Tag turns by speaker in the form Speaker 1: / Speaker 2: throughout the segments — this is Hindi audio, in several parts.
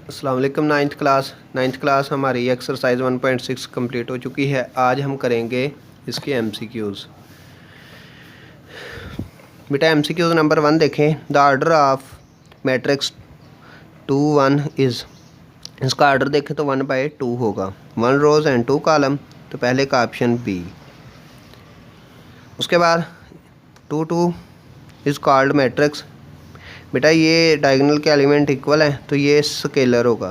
Speaker 1: अस्सलाम वालेकुम। नाइन्थ क्लास हमारी एक्सरसाइज 1.6 कंप्लीट हो चुकी है। आज हम करेंगे इसके एमसीक्यूज़। बेटा एमसीक्यूज़ नंबर 1 देखें। The order of matrix 2 1 is. इसका ऑर्डर देखें तो 1/2 होगा। 1 रोज़ एंड 2 कॉलम, तो पहले का ऑप्शन बी। उसके बाद 2 2 इज़ कॉल्ड मैट्रिक्स। बेटा ये डायगोनल के एलिमेंट इक्वल हैं तो ये स्केलर होगा।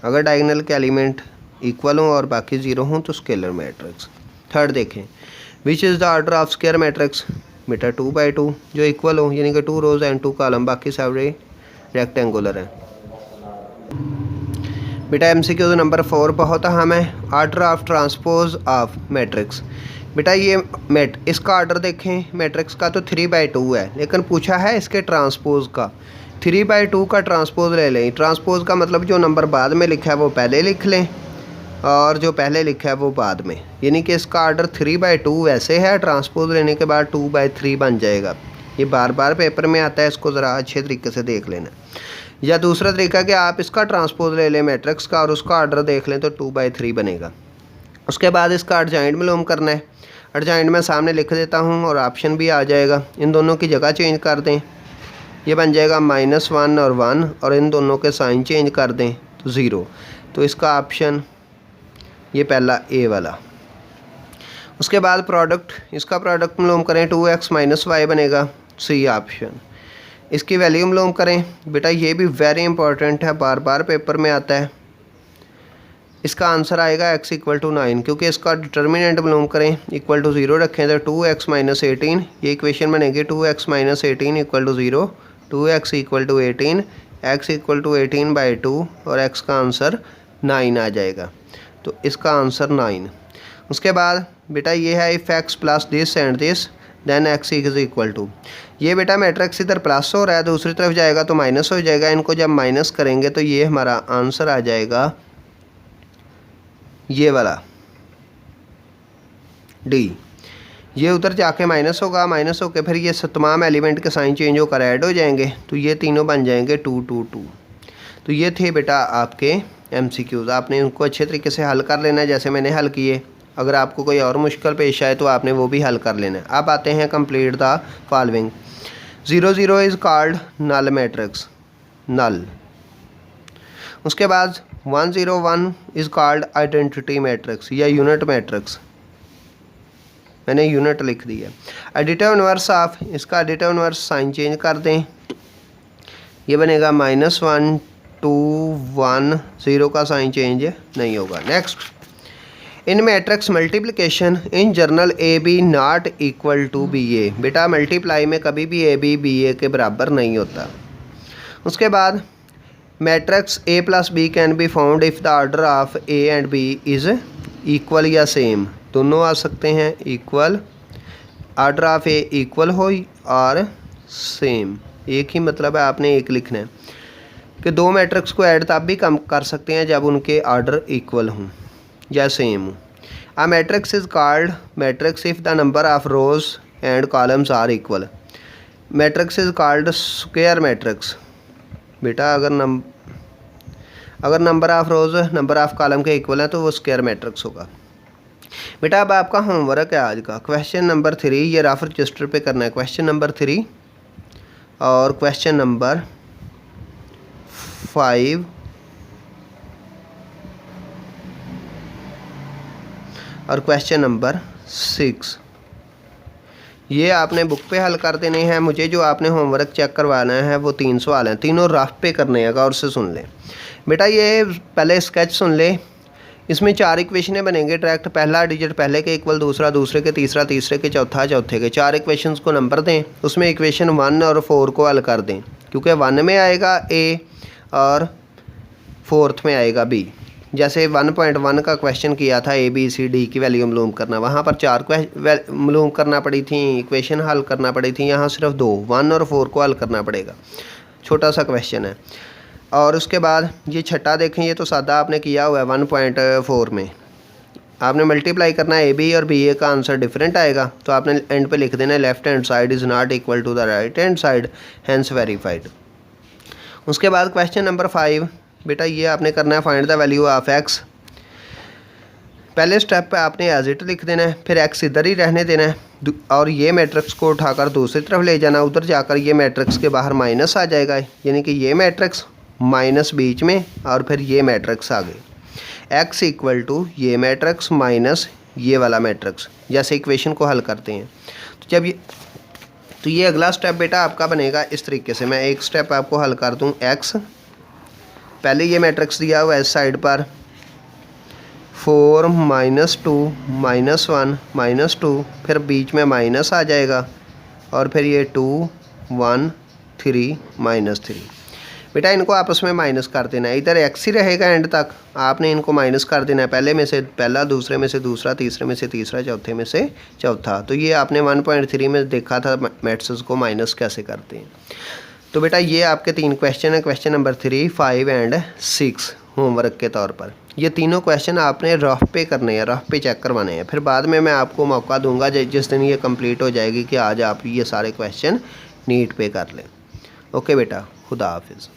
Speaker 1: अगर डायगोनल के एलिमेंट इक्वल हों और बाकी ज़ीरो हों तो स्केलर मैट्रिक्स। थर्ड देखें, which is the order of square matrix. बेटा 2/2 जो इक्वल हो, यानी कि 2 रोज़ एंड 2 कॉलम, बाकी सारे रेक्टेंगुलर हैं। बेटा एमसीक्यू नंबर 4 बहुत अहम है। Order of transpose of matrix. बेटा ये इसका ऑर्डर देखें मैट्रिक्स का तो 3/2 है, लेकिन पूछा है इसके ट्रांसपोज का। 3/2 का ट्रांसपोज ले लें। ट्रांसपोज का मतलब जो नंबर बाद में लिखा है वो पहले लिख लें और जो पहले लिखा है वो बाद में, यानी कि इसका ऑर्डर 3/2 वैसे है, ट्रांसपोज लेने के बाद 2/3 बन जाएगा। ये बार बार पेपर में आता है, इसको ज़रा अच्छे तरीके से देख लेना। या दूसरा तरीका कि आप इसका ट्रांसपोज ले लें मैट्रिक्स का और उसका ऑर्डर देख लें तो 2/3 बनेगा। उसके बाद इसका एडजॉइंट मालूम करना है। एडजॉइंट मैं सामने लिख देता हूँ और ऑप्शन भी आ जाएगा। इन दोनों की जगह चेंज कर दें, ये बन जाएगा -1 और 1, और इन दोनों के साइन चेंज कर दें तो 0। तो इसका ऑप्शन ये पहला ए वाला। उसके बाद प्रोडक्ट, इसका प्रोडक्ट मालूम करें 2x - y बनेगा, सी ऑप्शन। इसकी वैल्यू मालूम करें। बेटा ये भी वेरी इंपॉर्टेंट है, बार बार पेपर में आता है। इसका आंसर आएगा x = 9, क्योंकि इसका डिटर्मिनेंट मालूम करें इक्वल टू 0 रखें तो 2x - 18, ये इक्वेशन बनेगी 2x - 18 = 0, 2x = 18, x = 18/2 और x का आंसर 9 आ जाएगा। तो इसका आंसर 9। उसके बाद बेटा ये है if x plus this and this then x = two. ये बेटा मैट्रिक्स इधर प्लस हो रहा है, दूसरी तरफ जाएगा तो माइनस हो जाएगा। इनको जब माइनस करेंगे तो ये हमारा आंसर आ जाएगा ये वाला डी। ये उधर जाके माइनस होगा, माइनस होकर फिर ये तमाम एलिमेंट के साइन चेंज होकर ऐड हो जाएंगे, तो ये तीनों बन जाएंगे 2 2 2। तो ये थे बेटा आपके एमसीक्यूज़। आपने उनको अच्छे तरीके से हल कर लेना है जैसे मैंने हल किए। अगर आपको कोई और मुश्किल पेश आए तो आपने वो भी हल कर लेना है। अब आते हैं complete the following. 0 0 is called null matrix, null. उसके बाद 1 0 1 इज़ कॉल्ड आइडेंटिटी मैट्रिक्स या यूनिट मैट्रिक्स। मैंने यूनिट लिख दी है। एडिटिव इनवर्स ऑफ, इसका एडिटिव इनवर्स साइन चेंज कर दें, ये बनेगा -1 2 1, 0 का साइन चेंज नहीं होगा। Next, in matrix multiplication in general AB not equal to BA। बेटा मल्टीप्लाई में कभी भी AB BA के बराबर नहीं होता। उसके बाद matrix A + B can be found if the order of A and B is equal या सेम। दोनों आ सकते हैं, equal, order of A equal हो और सेम। एक ही मतलब है, आपने एक लिखना है कि दो मैट्रिक्स को ऐड तब भी कम कर सकते हैं जब उनके ऑर्डर इक्वल हों या सेम हो। A matrix is called matrix if the number of rows and columns are equal. Matrix is called square matrix. बेटा अगर number of rows number of column के इक्वल है तो वो स्क्वायर मैट्रिक्स होगा। बेटा अब आपका होमवर्क है आज का क्वेश्चन नंबर 3, ये रफ रजिस्टर पे करना है। क्वेश्चन नंबर 3 और क्वेश्चन नंबर 5 और क्वेश्चन नंबर 6, ये आपने बुक पे हल कर देने हैं। मुझे जो आपने होमवर्क चेक करवाना है वो 3 सवाल हैं, तीनों रफ पे करने हैं, गौर से सुन लें। बेटा ये पहले स्केच सुन ले। इसमें 4 इक्वेशनें बनेंगे डायरेक्ट। पहला डिजिट पहले के इक्वल, दूसरा दूसरे के, तीसरा तीसरे के, चौथा चौथे के। 4 इक्वेशंस को नंबर दें, उसमें इक्वेशन 1 और 4 को हल कर दें, क्योंकि 1 में आएगा A और 4th में आएगा B। जैसे 1.1 का क्वेश्चन किया था ABCD की वैल्यू मालूम करना, वहाँ पर 4 मालूम करना पड़ी थी, इक्वेशन हल करना पड़ी थी। यहाँ सिर्फ 2, 1 और 4 को हल करना पड़ेगा। छोटा सा क्वेश्चन है। और उसके बाद ये छठा देखें, ये तो सादा आपने किया हुआ है 1.4 में। आपने मल्टीप्लाई करना है AB और BA का आंसर डिफरेंट आएगा, तो आपने एंड पे लिख देना left hand side is not equal to the right hand side, hence verified. उसके बाद क्वेश्चन नंबर 5 बेटा ये आपने करना है find the value of x. पहले स्टेप पे आपने एज इट लिख देना है, फिर एक्स इधर ही रहने देना है और ये मैट्रिक्स को उठाकर दूसरी तरफ ले जाना, उधर जाकर ये मैट्रिक्स के बाहर माइनस आ जाएगा, यानी कि ये मैट्रिक्स माइनस बीच में और फिर ये मैट्रिक्स आ गई। एक्स इक्वल टू ये मैट्रिक्स माइनस ये वाला मैट्रिक्स, जैसे इक्वेशन को हल करते हैं। तो ये अगला स्टेप बेटा आपका बनेगा इस तरीके से। मैं एक स्टेप आपको हल कर दूँ। एक्स पहले ये मैट्रिक्स दिया हुआ है इस साइड पर 4 -2 -1 -2, फिर बीच में माइनस आ जाएगा और फिर ये 2 1 3 -3। बेटा इनको आपस में माइनस कर देना है, इधर एक्स ही रहेगा एंड तक, आपने इनको माइनस कर देना है, पहले में से पहला, दूसरे में से दूसरा, तीसरे में से तीसरा, चौथे में से चौथा। तो ये आपने 1.3 में देखा था मैट्रिक्स को माइनस कैसे करते हैं। तो बेटा ये आपके 3 क्वेश्चन है, क्वेश्चन नंबर 3, 5 एंड 6 होमवर्क के तौर पर। ये तीनों क्वेश्चन आपने रफ पे करने हैं, रफ पे चेक करवाने हैं, फिर बाद में मैं आपको मौका दूंगा जिस दिन ये कंप्लीट हो जाएगी कि आज आप ये सारे क्वेश्चन नीट पे कर लें। ओके बेटा, खुदा हाफिज़।